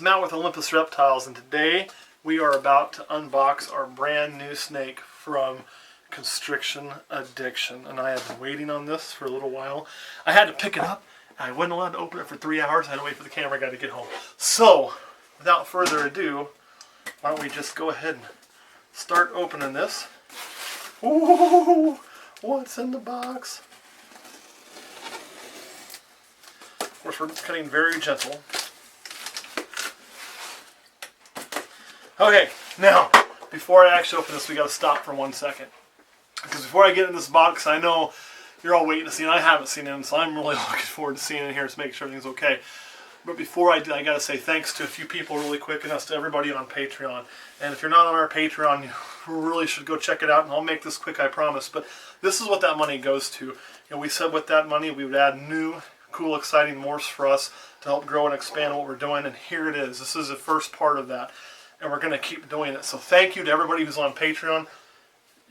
is Matt with Olympus Reptiles, and today we are about to unbox our brand new snake from Constriction Addiction. And I have been waiting on this for a little while. I had to pick it up. I wasn't allowed to open it for 3 hours. I had to wait for the camera guy to get home. So, without further ado, why don't we just go ahead and start opening this. Ooh, what's in the box? Of course, we're cutting very gentle. Okay, now, before I actually open this, we got to stop for 1 second. Because before I get in this box, I know you're all waiting to see it. I haven't seen it, so I'm really looking forward to seeing it here to make sure everything's okay. But before I do, I got to say thanks to a few people really quick, and that's to everybody on Patreon. And if you're not on our Patreon, you really should go check it out, and I'll make this quick, I promise. But this is what that money goes to. You know, we said with that money we would add new, cool, exciting morphs for us to help grow and expand what we're doing, and here it is. This is the first part of that, and we're going to keep doing it. So thank you to everybody who's on Patreon.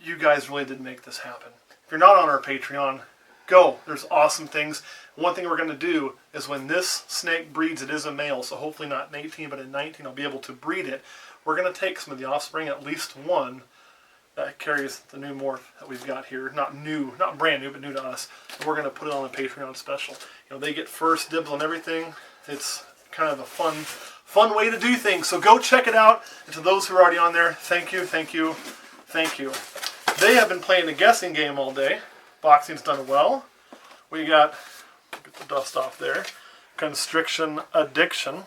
You guys really did make this happen. If you're not on our Patreon, go. There's awesome things. One thing we're going to do is when this snake breeds, it is a male, so hopefully not in 18, but in 19 I'll be able to breed it. We're going to take some of the offspring, at least one, that carries the new morph that we've got here. Not new, not brand new, but new to us. And we're going to put it on the Patreon special. You know, they get first dibs on everything. It's kind of a fun way to do things. So go check it out. And to those who are already on there, thank you, thank you, thank you. They have been playing the guessing game all day. Boxing's done well. We got, get the dust off there, Constriction Addiction.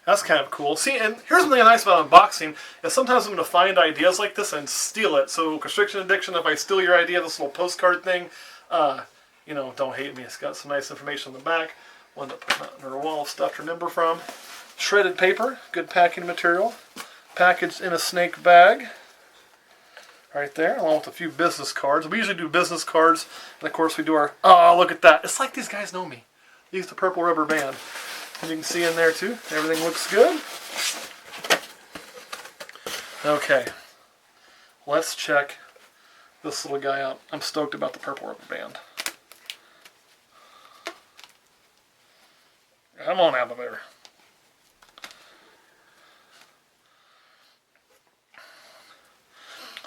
That's kind of cool. See, and here's something nice about unboxing, is sometimes I'm going to find ideas like this and steal it. So Constriction Addiction, if I steal your idea, this little postcard thing, you know, don't hate me. It's got some nice information on the back. One to put on her wall, stuff to remember from. Shredded paper, good packing material. Packaged in a snake bag. Right there, along with a few business cards. We usually do business cards, and of course we do our, oh, look at that. It's like these guys know me. They use the purple rubber band. And you can see in there too, everything looks good. Okay, let's check this little guy out. I'm stoked about the purple rubber band. Come on out of there.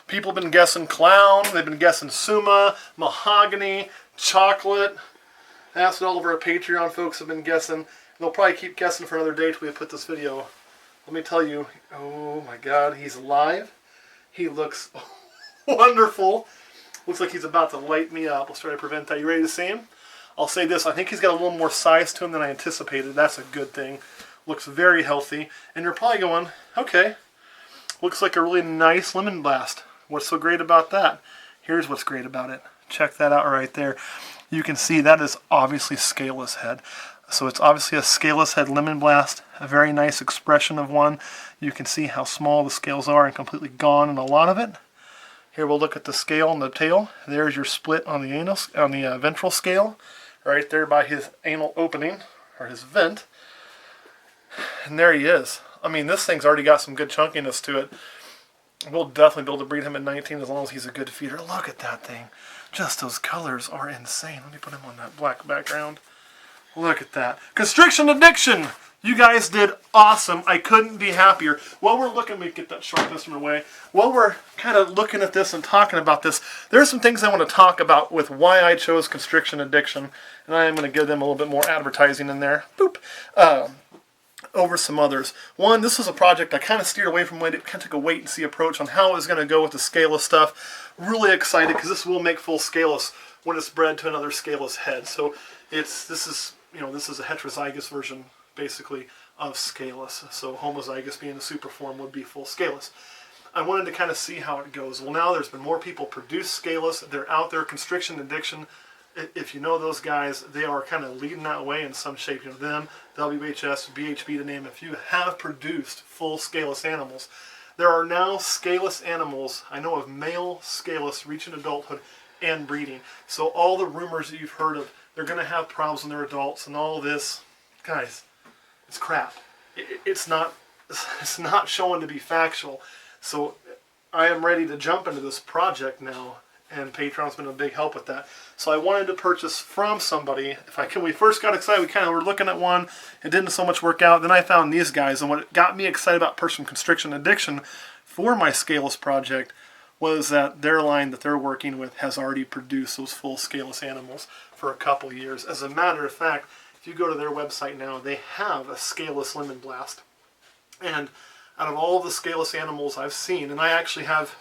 People have been guessing clown, they've been guessing suma, mahogany, chocolate. That's what all of our Patreon folks have been guessing. They'll probably keep guessing for another day till we put this video. Let me tell you, oh my God, he's alive. He looks wonderful. Looks like he's about to light me up. Let's try to prevent that. You ready to see him? I'll say this, I think he's got a little more size to him than I anticipated. That's a good thing. Looks very healthy. And you're probably going, okay, looks like a really nice lemon blast. What's so great about that? Here's what's great about it. Check that out right there. You can see that is obviously scaleless head. So it's obviously a scaleless head lemon blast. A very nice expression of one. You can see how small the scales are and completely gone in a lot of it. Here we'll look at the scale on the tail. There's your split on the anal, on the ventral scale. Right there by his anal opening, or his vent. And there he is. I mean, this thing's already got some good chunkiness to it. We'll definitely be able to breed him at 19 as long as he's a good feeder. Look at that thing. Just those colors are insane. Let me put him on that black background. Look at that. Constriction Addiction! You guys did awesome. I couldn't be happier. While we're looking, let me get that sharpness from away. While we're kind of looking at this and talking about this, there's some things I want to talk about with why I chose Constriction Addiction. And I am going to give them a little bit more advertising in there. Boop. Over some others. One, this was a project I kind of steered away from. Kind of took a wait-and-see approach on how it was going to go with the scaleless stuff. Really excited because this will make full scaleless when it's bred to another scaleless head. So this is a heterozygous version, basically, of scaleless. So homozygous being the super form would be full scaleless. I wanted to kind of see how it goes. Well, now there's been more people produce scaleless. They're out there. Constriction Addiction. If you know those guys, they are kind of leading that way in some shape. You know them, WHS, BHB to name a few, have produced full scaleless animals. There are now scaleless animals, I know of male scaleless reaching adulthood and breeding. So all the rumors that you've heard of, they're going to have problems when they're adults and all this, guys, it's crap. It's not showing to be factual. So I am ready to jump into this project now and Patreon's been a big help with that. So I wanted to purchase from somebody. If I can, we first got excited. We kind of were looking at one. It didn't so much work out. Then I found these guys, and what got me excited about Constriction Addiction for my scaleless project was that their line that they're working with has already produced those full scaleless animals for a couple years. As a matter of fact, if you go to their website now, they have a scaleless lemon blast. And out of all the scaleless animals I've seen, and I actually have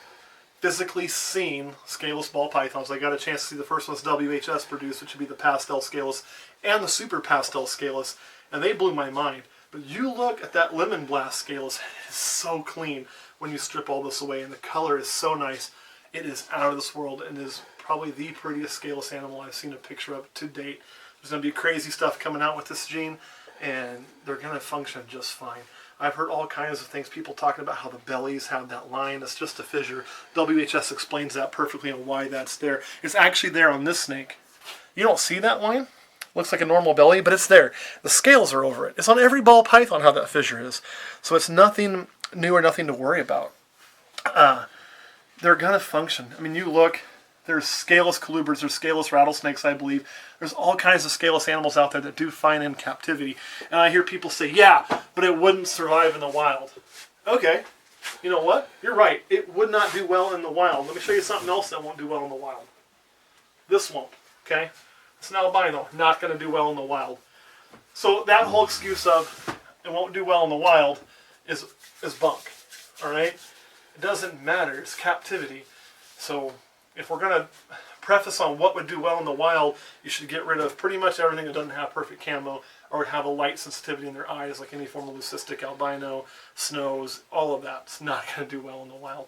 physically seen scaleless ball pythons. I got a chance to see the first one's WHS produced, which would be the pastel scaleless and the super pastel scaleless, and they blew my mind. But you look at that lemon blast scaleless, it's so clean when you strip all this away, and the color is so nice. It is out of this world, and is probably the prettiest scaleless animal I've seen a picture of to date. There's going to be crazy stuff coming out with this gene, and they're going to function just fine. I've heard all kinds of things, people talking about how the bellies have that line. It's just a fissure. WHS explains that perfectly and why that's there. It's actually there on this snake. You don't see that line? Looks like a normal belly, but it's there. The scales are over it. It's on every ball python how that fissure is. So it's nothing new or nothing to worry about. They're going to function. I mean, you look, there's scaleless colubers, there's scaleless rattlesnakes, I believe. There's all kinds of scaleless animals out there that do fine in captivity. And I hear people say, yeah, but it wouldn't survive in the wild. Okay, you know what? You're right. It would not do well in the wild. Let me show you something else that won't do well in the wild. This won't, okay? It's an albino, not going to do well in the wild. So that whole excuse of it won't do well in the wild is bunk, all right? It doesn't matter. It's captivity. So if we're going to preface on what would do well in the wild, you should get rid of pretty much everything that doesn't have perfect camo or would have a light sensitivity in their eyes, like any form of leucistic albino, snows, all of that. It's not going to do well in the wild.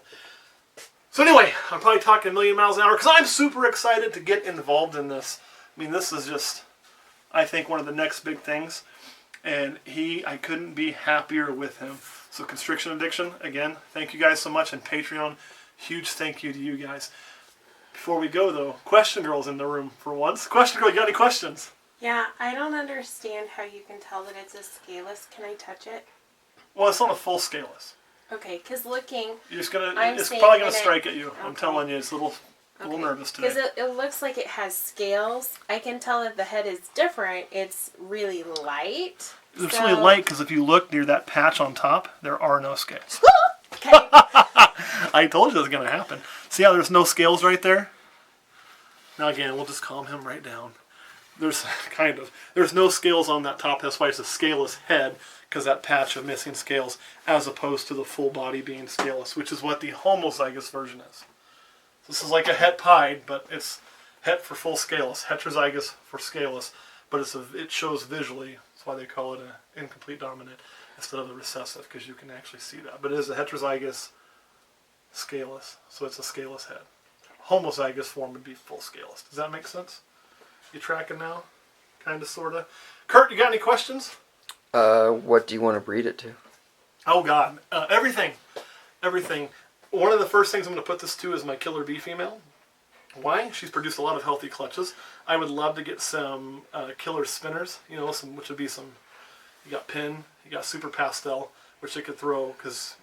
So anyway, I'm probably talking a million miles an hour because I'm super excited to get involved in this. I mean, this is just, I think, one of the next big things. And I couldn't be happier with him. So Constriction Addiction, again, thank you guys so much. And Patreon, huge thank you to you guys. Before we go, though, Question Girl's in the room for once. Question Girl, you got any questions? Yeah, I don't understand how you can tell that it's a scaleless. Can I touch it? Well, it's not a full scaleless. Okay, because looking... It's probably going to strike at you. Okay. I'm telling you, it's a little nervous today. Because it looks like it has scales. I can tell that the head is different. It's really light. It's really light because if you look near that patch on top, there are no scales. Okay. I told you that was going to happen. See how there's no scales right there? Now again, we'll just calm him right down. There's no scales on that top. That's why it's a scaleless head, because that patch of missing scales, as opposed to the full body being scaleless, which is what the homozygous version is. This is like a het pied, but it's het for full scaleless, heterozygous for scaleless, but it shows visually. That's why they call it an incomplete dominant instead of the recessive, because you can actually see that. But it is a heterozygous scaleless, so it's a scaleless head. Homozygous form would be full scaleless. Does that make sense? You tracking now? Kind of, sort of. Kurt, you got any questions? What do you want to breed it to? Oh, God. Everything. Everything. One of the first things I'm going to put this to is my killer bee female. Why? She's produced a lot of healthy clutches. I would love to get some killer spinners, which would be some, you got pin, you got super pastel, which they could throw, because,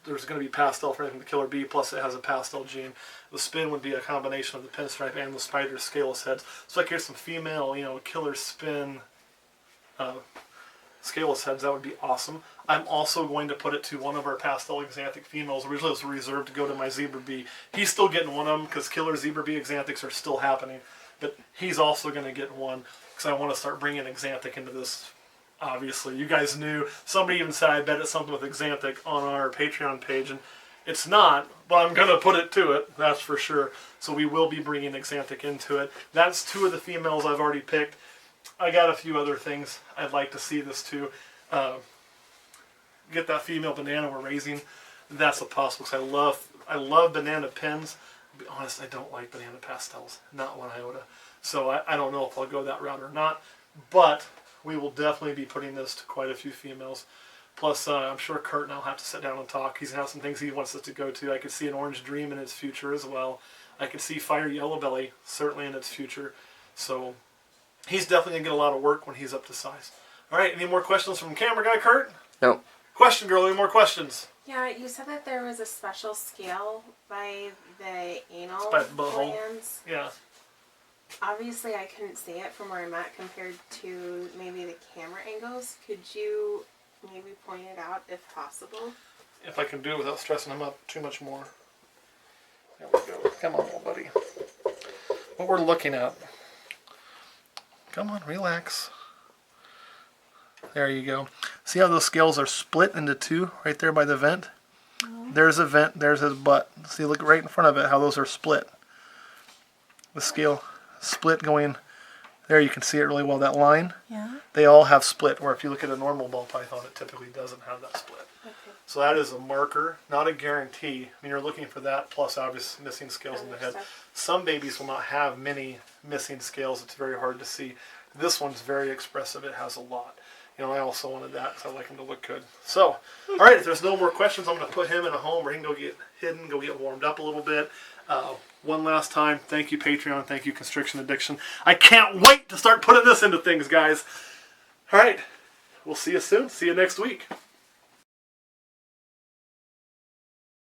there's going to be pastel for anything the killer bee, plus it has a pastel gene. The spin would be a combination of the pinstripe and the spider scaleless heads. So I could get some female, killer spin scaleless heads. That would be awesome. I'm also going to put it to one of our pastel exanthic females. Originally it was reserved to go to my zebra bee. He's still getting one of them because killer zebra bee exanthics are still happening. But he's also going to get one because I want to start bringing exanthic into this. Obviously, you guys knew. Somebody even said I bet it's something with exanthic on our Patreon page, and it's not, but I'm going to put it to it, that's for sure. So we will be bringing exanthic into it. That's two of the females I've already picked. I got a few other things I'd like to see this too. Get that female banana we're raising. That's a possible, because I love banana pins. To be honest, I don't like banana pastels. Not one iota. So I don't know if I'll go that route or not. But we will definitely be putting this to quite a few females. Plus, I'm sure Kurt and I will have to sit down and talk. He's going to have some things he wants us to go to. I could see an orange dream in its future as well. I could see fire yellow belly certainly in its future. So he's definitely going to get a lot of work when he's up to size. All right, any more questions from camera guy Kurt? No. Question, girl. Any more questions? Yeah, you said that there was a special scale by the anal By the butthole. glands. Yeah. Obviously, I couldn't see it from where I'm at compared to maybe the camera angles. Could you maybe point it out if possible? If I can do it without stressing him up too much more. There we go. Come on, little buddy. What we're looking at. Come on, relax. There you go. See how those scales are split into two right there by the vent? There's a vent, there's his butt. See, look right in front of it how those are split. The scale split going there. You can see it really well. That line, Yeah. they all have split. Where if you look at a normal ball python, it typically doesn't have that split. Okay. So that is a marker, not a guarantee. I mean, you're looking for that plus obvious missing scales in the head. Understood. Some babies will not have many missing scales. It's very hard to see. This one's very expressive. It has a lot. You know, I also wanted that because I like him to look good. So, all right, if there's no more questions, I'm going to put him in a home where he can go get hidden, go get warmed up a little bit. One last time, thank you, Patreon. Thank you, Constriction Addiction. I can't wait to start putting this into things, guys. All right, we'll see you soon. See you next week.